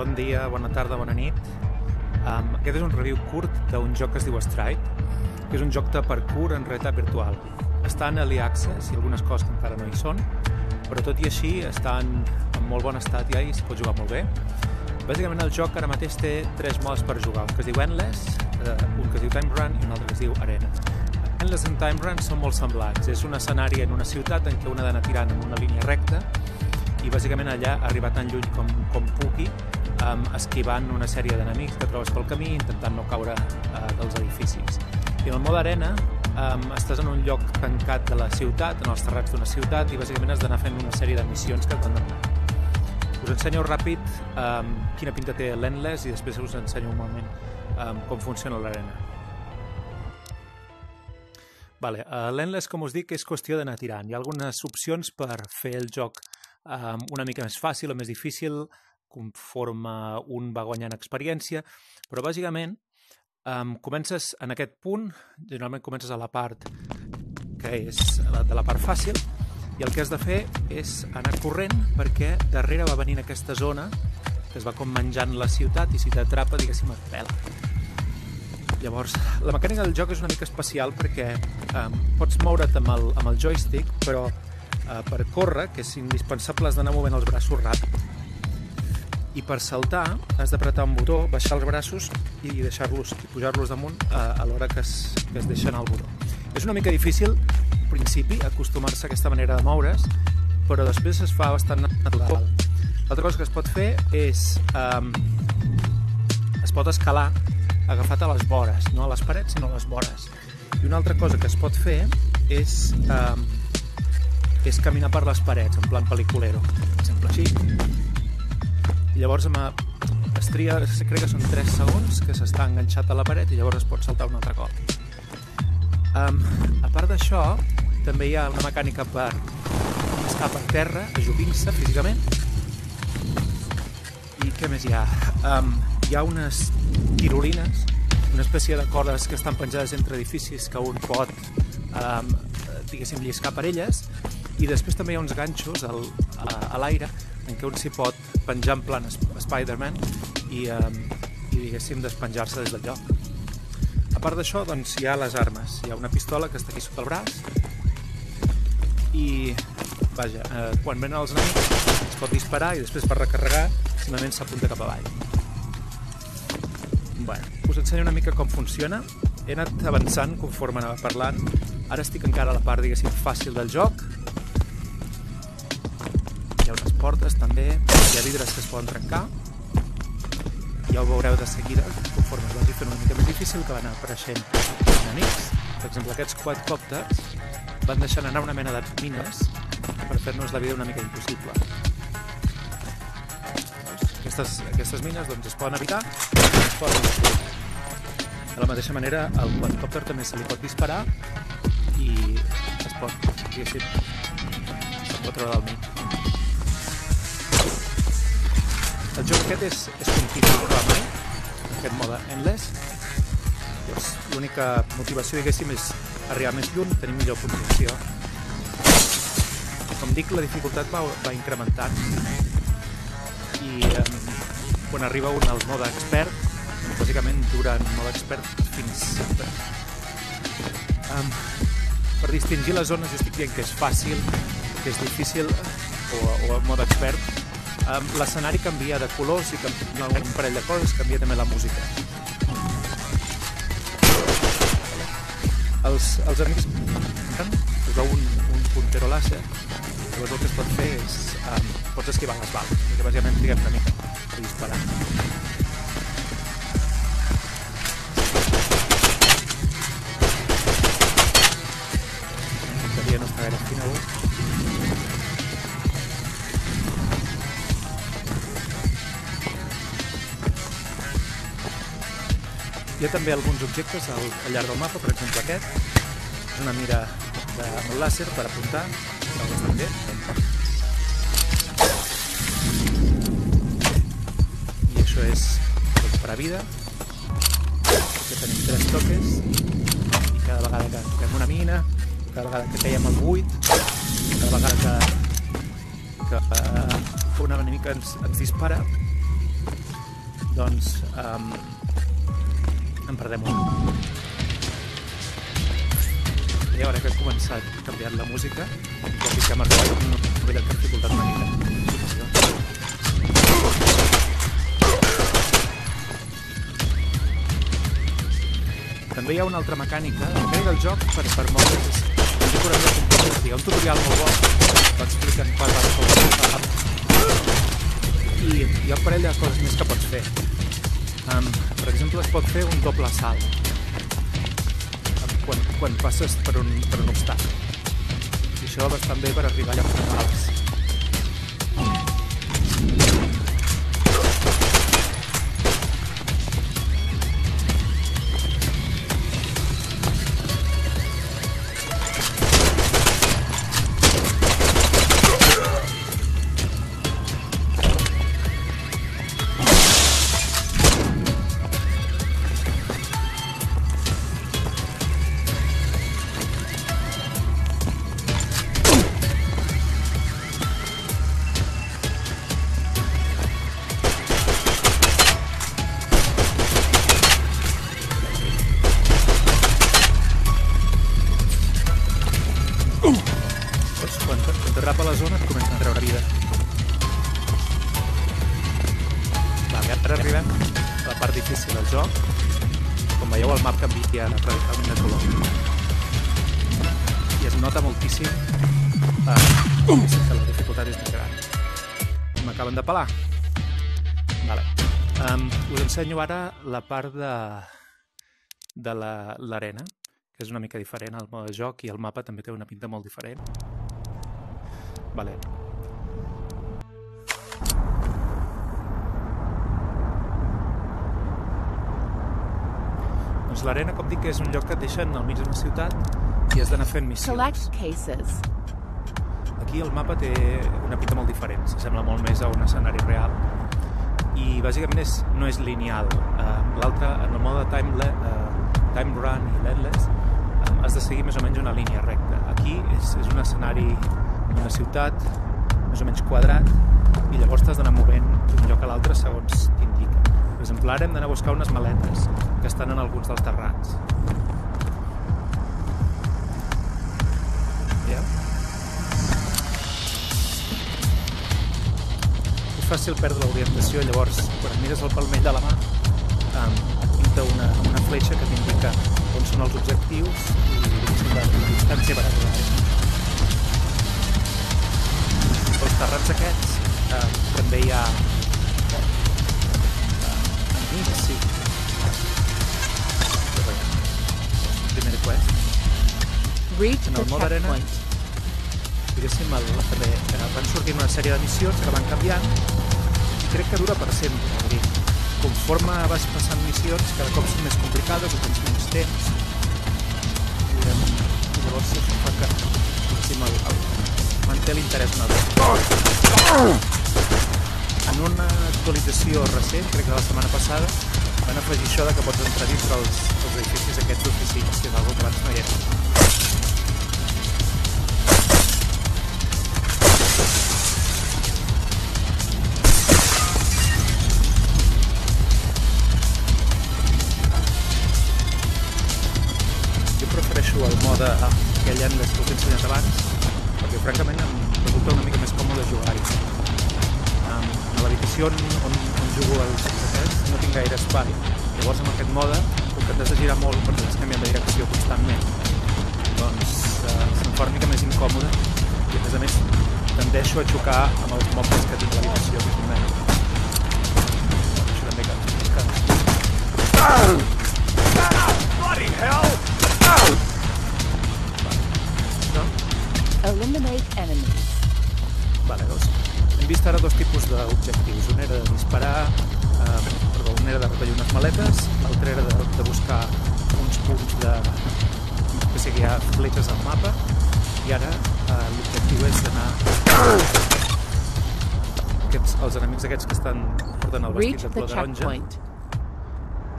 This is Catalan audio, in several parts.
Bon dia, bona tarda, bona nit. Aquest és un review curt d'un joc que es diu Stride, que és un joc de parkour en realitat virtual. Està en Early Access i algunes coses que encara no hi són, però tot i així està en molt bon estat ja i es pot jugar molt bé. Bàsicament el joc ara mateix té 3 modes per jugar, un que es diu Endless, un que es diu Time Run i un altre que es diu Arena. Endless i Time Run són molt semblants. És un escenari en una ciutat en què un ha d'anar tirant en una línia recta i bàsicament allà arribar tan lluny com pugui, esquivant una sèrie d'enemics que trobes pel camí, intentant no caure dels edificis. I en el mode arena estàs en un lloc tancat de la ciutat, en els terrats d'una ciutat, i bàsicament has d'anar fent una sèrie de missions que et van demanar. Us ensenyo ràpid quina pinta té l'Endless i després us ensenyo un moment com funciona l'arena. L'Endless, com us dic, és qüestió d'anar tirant. Hi ha algunes opcions per fer el joc una mica més fàcil o més difícil, conforme un va guanyant experiència, però bàsicament comences en aquest punt, generalment comences a la part que és de la part fàcil, i el que has de fer és anar corrent perquè darrere va venint aquesta zona que es va com menjant la ciutat i si t'atrapa, diguéssim, et pela. Llavors, la mecànica del joc és una mica especial perquè pots moure't amb el joystick, però per córrer, que és indispensable, has d'anar movent els braços ràpid. I per saltar has d'apretar un botó, baixar els braços i deixar-los i pujar-los damunt a l'hora que es deixen al botó. És una mica difícil, al principi, acostumar-se a aquesta manera de moure's, però després es fa bastant natural. L'altra cosa que es pot fer és es pot escalar agafat a les vores, no a les parets, sinó a les vores. I una altra cosa que es pot fer és caminar per les parets, en plan pel·liculero, per exemple, així. I llavors es tria, crec que són 3 segons que s'està enganxat a la paret i llavors es pot saltar un altre cop. A part d'això, també hi ha una mecànica per estar per terra, ajupint-se físicament. I què més hi ha? Hi ha unes tirolines, una espècie de cordes que estan penjades entre edificis que un pot, diguéssim, lliscar per elles, i després també hi ha uns ganxos a l'aire en què un s'hi pot penjar en plan Spider-Man i diguéssim, despenjar-se des del lloc. A part d'això, doncs, hi ha les armes. Hi ha una pistola que està aquí sota el braç i, vaja, quan venen els enemics es pot disparar i després per recarregar simplement s'apunta cap avall. Us ensenyo una mica com funciona. He anat avançant conforme anava parlant. Ara estic encara a la part, diguéssim, fàcil del joc. Hi ha unes portes també, hi ha vidres que es poden trencar. Ja ho veureu de seguida, conforme es vagi fent una mica més difícil, que van apareixent enemics. Per exemple, aquests quadcòpters van deixant anar una mena de mines per fer-nos la vida una mica impossible. Aquestes mines doncs, es poden evitar i es poden destruir. De la mateixa manera, al quadcòpter també se li pot disparar i es pot, diguéssim, treure del mig. El joc aquest és continu, no va mai, aquest mode Endless. L'única motivació, diguéssim, és arribar més lluny, tenir millor puntuació. Com dic, la dificultat va incrementant i quan arriba un al mode expert, bàsicament dura en mode expert fins sempre. Per distingir les zones jo estic dient que és fàcil, que és difícil o el mode expert. L'escenari canvia de colors i canvia un parell de coses, canvia també la música. Els enemics us veu un puntero làser, llavors el que es pot fer és pots esquivar les bales, perquè bàsicament triguem una mica per disparar. La punteria no està gaire fina avui. Hi ha també alguns objectes al llarg del mapa, per exemple aquest. És una mira amb el làser per apuntar, que ho estan bé. I això és recuperar vida. Aquí tenim 3 toques i cada vegada que fem una mina, cada vegada que caiem al buit, cada vegada que un enemic ens dispara, doncs en perdem un. I ara que he començat canviant la música, ja que hem arribat a un nivell de dificultat una mica. També hi ha una altra mecànica. La mecànica del joc per moure's hi ha un tutorial molt bo que expliquen quatre coses i hi ha un parell de coses més que pots fer. Per exemple, es pot fer un doble salt quan passes per un obstacle, i això va bastant bé per arribar a llocs alts. Quan t'atrapa la zona et comencen a treure vida. Ara arribem a la part difícil del joc. Com veieu, el map canvia radicalment de color i es nota moltíssim que la dificultat és més gran. M'acaben de pelar. Us ensenyo ara la part de l'arena, que és una mica diferent al mode de joc, i el mapa també té una pinta molt diferent. Doncs l'arena, com dic, és un lloc que et deixen al mig d'una ciutat i has d'anar fent missions. Aquí el mapa té una pinta molt diferent, s'assembla molt més a un escenari real i bàsicament no és lineal. L'altre, en el mode Time Run i l'Endless, has de seguir més o menys una línia recta. Aquí és un escenari d'una ciutat més o menys quadrat i llavors t'has d'anar movent d'un lloc a l'altre segons t'indica. Per exemple, ara hem d'anar a buscar unes maletes que estan en alguns dels terrats. És fàcil perdre l'orientació, llavors quan mires el palmell de la mà pinta una fletxa que t'indica on són els objectius i la distància per arribar. Els terrats aquests també hi ha enmig, sí. Primer quest. En el mode arena, diguéssim, van sortint una sèrie de missions que van canviant i crec que dura per sempre. Conforme vas passant missions, cada cop són més complicades, ho tens menys temps i llavors això fa que manté l'interès una vegada. En una actualització recent, crec que la setmana passada, van afegir això que pots entrar dins dels edificis aquests d'oficines, que és una cosa que abans no hi era. Jo prefereixo el mode aquell Endless que us he ensenyat abans, perquè francament em resulta una mica més còmode jugar-hi. A l'habitació on jugo els aquests no tinc gaire espai, llavors amb aquest mode, com que t'has de girar molt perquè estàs canviant de direcció constantment, doncs se'm fa una mica més incòmode i a més tendeixo a xocar amb els mobles que tinc a l'habitació, que és una mica. Això també cansa. Bloody hell! Eliminate enemies. Doncs hem vist ara dos tipus d'objectius. Un era de disparar, un era de recollir unes maletes, l'altre era de buscar uns punts que hi ha fletxes al mapa, i ara l'objectiu és d'anar els enemics aquests que estan portant el vestit de color taronja.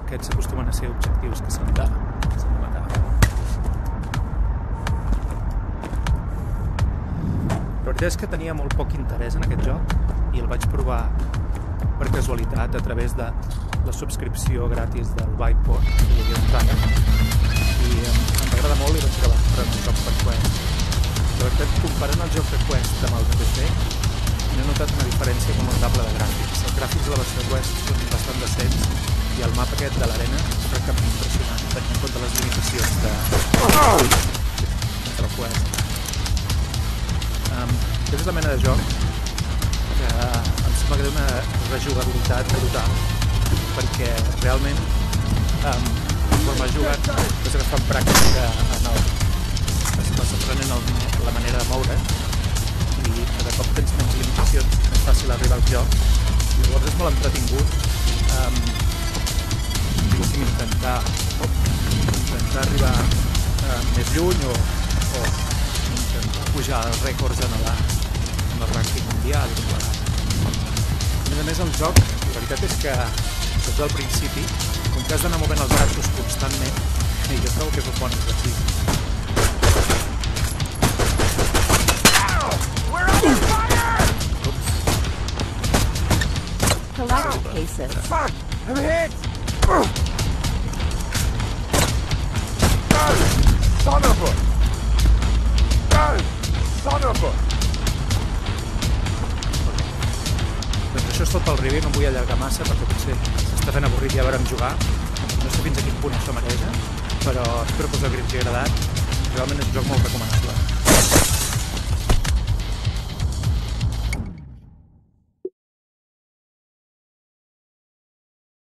Aquests acostumen a ser objectius que s'han de matar. La veritat és que tenia molt poc interès en aquest joc i el vaig provar per casualitat a través de la subscripció gratis del Whiteboard, que hi havia un trial, i em va agradar molt i vaig acabar comprant el joc per Quest. La veritat, comparant el joc de Quest amb el de PC, n'he notat una diferència molt notable de gràfics. Els gràfics de la versió Quest són bastant decents i el mapa aquest de l'arena és francament impressionant, tenint en compte les limitacions de la Quest. Aquesta és la mena de joc que em sembla que té una rejugabilitat brutal, perquè realment quan vas jugant vas agafant pràctica vas aprenent la manera de moure i cada cop tens menys limitacions, és més fàcil arribar al joc i llavors és molt entretingut intentar arribar més lluny o intentar pujar els rècords en el rànquing mundial. A més el joc, la veritat és que tot al principi, com que has d'anar movent els braços constantment, jo trobo que és un bon exercici. Collect cases. Fuck! I'm hit! Son of a! Son of a! Doncs això és tot pel review, no em vull allargar massa perquè potser s'està fent avorrit ja veurem jugar. No sé fins a quin punt això mareja, però espero que us hagi agradat. Realment és un joc molt recomanable.